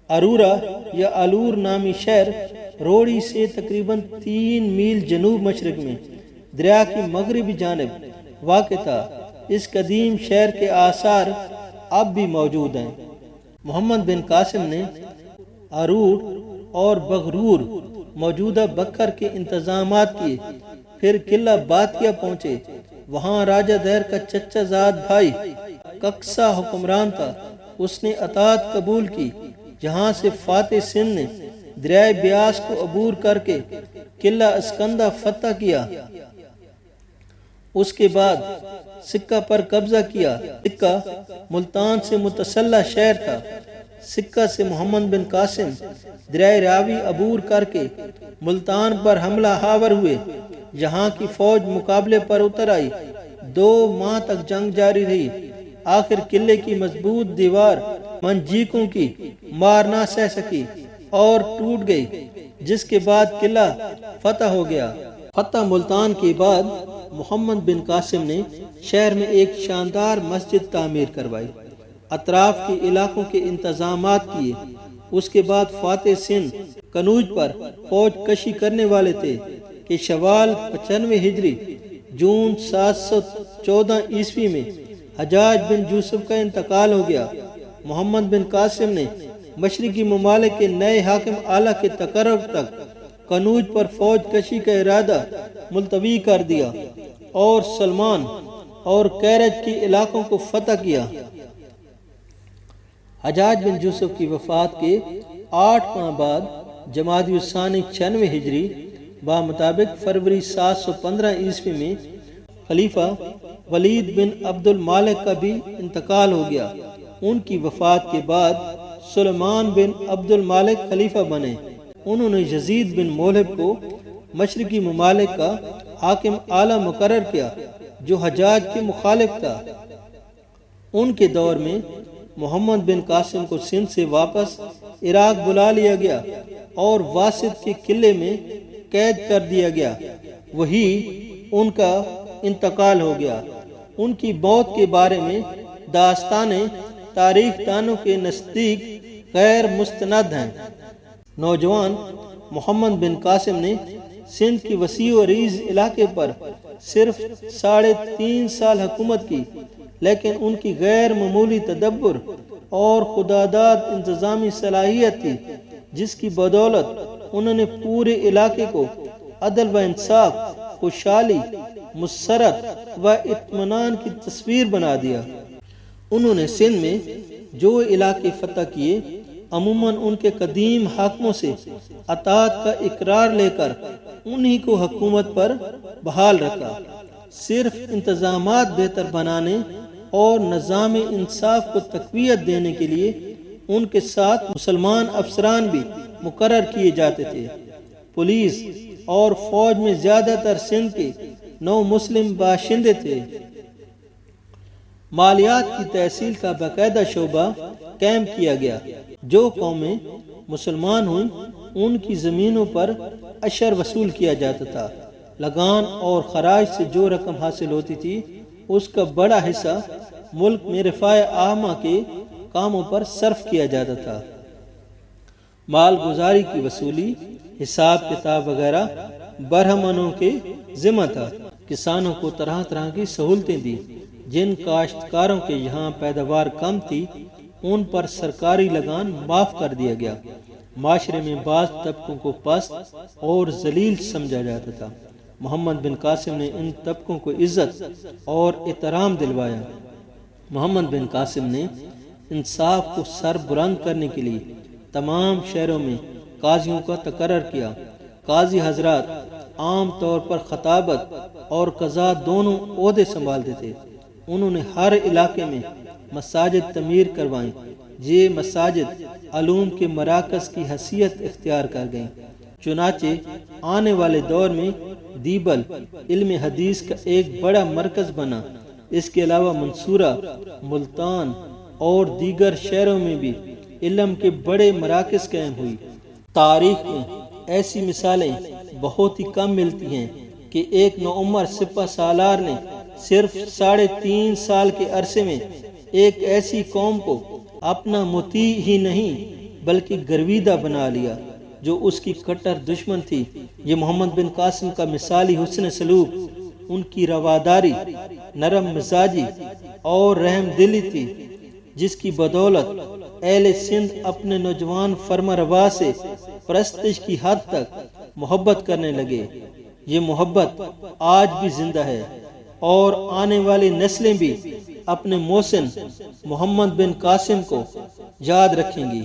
ارورا یا الور نامی شہر روڑی سے تقریباً 3 میل جنوب مشرق میں دریا کی مغربی جانب واقع تھا۔ اس قدیم شہر کے آثار اب بھی موجود ہیں۔ محمد بن قاسم نے ارور اور بغرور موجودہ بکر کے انتظامات کیے، پھر قلعہ باتیا پہنچے۔ وہاں راجہ دہر کا چچا زاد بھائی ککسا حکمران تھا۔ اس نے اطاعت قبول کی۔ جہاں سے فاتح سندھ نے دریائے بیاس کو عبور کر کے قلعہ اسکندہ فتح کیا۔ اس کے بعد سکہ پر قبضہ کیا۔ سکہ ملتان سے متصلح شہر تھا۔ سکہ سے محمد بن قاسم دریائے راوی عبور کر کے ملتان پر حملہ آور ہوئے۔ یہاں کی فوج مقابلے پر اتر آئی۔ 2 ماہ تک جنگ جاری رہی۔ آخر قلعے کی مضبوط دیوار منجیکوں کی مار نہ سہ سکی اور ٹوٹ گئی، جس کے بعد قلعہ فتح ہو گیا۔ فتح ملتان کے بعد محمد بن قاسم نے شہر میں ایک شاندار مسجد تعمیر کروائی، اطراف کے علاقوں کے انتظامات کیے۔ اس کے بعد فاتح سندھ کنوج پر فوج کشی کرنے والے تھے کہ شوال 95 ہجری جون 714 عیسوی میں حجاج بن یوسف کا انتقال ہو گیا۔ محمد بن قاسم نے مشرقی ممالک کے نئے حاکم اعلیٰ کے تقرر تک کنوج پر فوج کشی کا ارادہ ملتوی کر دیا اور سلمان اور کیرج کے علاقوں کو فتح کیا۔ حجاج بن یوسف کی وفات کے 8 ماہ بعد جمادی الثانی 96 ہجری بمطابق فروری 715 عیسوی میں خلیفہ ولید بن عبد المالک کا بھی انتقال ہو گیا۔ ان کی وفات کے بعد سلیمان بن عبد المالک خلیفہ بنے۔ انہوں نے یزید بن مولہب کو مشرقی ممالک کا حاکم اعلیٰ مقرر کیا، جو حجاج کے مخالف تھا۔ ان کے دور میں محمد بن قاسم کو سندھ سے واپس عراق بلا لیا گیا اور واسط کے قلعے میں قید کر دیا گیا۔ وہی ان کا انتقال ہو گیا۔ ان کی موت کے بارے میں داستانیں تاریخ دانوں کے نزدیک غیر مستند ہیں۔ نوجوان محمد بن قاسم نے سندھ کی وسیع و عریض علاقے پر صرف 3.5 سال حکومت کی، لیکن ان کی غیر معمولی تدبر اور خداداد انتظامی صلاحیت تھی، جس کی بدولت انہوں نے پورے علاقے کو عدل و انصاف، خوشحالی، مسرت و اطمینان کی تصویر بنا دیا۔ انہوں نے سندھ میں جو علاقے فتح کیے، عموماً ان کے قدیم حاکموں سے اطاعت کا اقرار لے کر انہی کو حکومت پر بحال رکھا۔ صرف انتظامات بہتر بنانے اور نظام انصاف کو تقویت دینے کے لیے ان کے ساتھ مسلمان افسران بھی مقرر کیے جاتے تھے۔ پولیس اور فوج میں زیادہ تر سندھ کے نو مسلم باشندے تھے۔ مالیات کی تحصیل کا باقاعدہ شعبہ قائم کیا گیا۔ جو قومیں مسلمان ہوئیں ان کی زمینوں پر عشر وصول کیا جاتا تھا۔ لگان اور خراج سے جو رقم حاصل ہوتی تھی، اس کا بڑا حصہ ملک میں رفاع عامہ کے کاموں پر صرف کیا جاتا تھا۔ مال گزاری کی وصولی، حساب کتاب وغیرہ برہمنوں کے ذمہ تھا۔ کسانوں کو طرح طرح کی سہولتیں دی۔ جن کاشتکاروں کے یہاں پیداوار کم تھی، ان پر سرکاری لگان معاف کر دیا گیا۔ معاشرے میں بعض طبقوں کو پست اور ذلیل سمجھا جاتا تھا۔ محمد بن قاسم نے ان طبقوں کو عزت اور احترام دلوایا۔ محمد بن قاسم نے انصاف کو سر بلند کرنے کے لیے تمام شہروں میں قاضیوں کا تقرر کیا۔ قاضی حضرات عام طور پر خطابت اور قضاء دونوں عہدے سنبھالتے تھے۔ انہوں نے ہر علاقے میں مساجد تعمیر کروائیں۔ یہ مساجد علوم کے مراکز کی حیثیت اختیار کر گئیں۔ چنانچہ آنے والے دور میں دیبل علم حدیث کا ایک بڑا مرکز بنا۔ اس کے علاوہ منصورہ، ملتان اور دیگر شہروں میں بھی علم کے بڑے مراکز قائم ہوئی۔ تاریخ میں ایسی مثالیں بہت ہی کم ملتی ہیں کہ ایک نوعمر سپہ سالار نے صرف 3.5 سال کے عرصے میں ایک ایسی قوم کو اپنا مطیع ہی نہیں بلکہ گرویدہ بنا لیا جو اس کی کٹر دشمن تھی۔ یہ محمد بن قاسم کا مثالی حسن سلوک، ان کی رواداری، نرم مزاجی اور رحم دلی تھی، جس کی بدولت اہل سندھ اپنے نوجوان فرما روا سے پرستش کی حد تک محبت کرنے لگے۔ یہ محبت آج بھی زندہ ہے اور آنے والی نسلیں بھی اپنے محسن محمد بن قاسم کو یاد رکھیں گی۔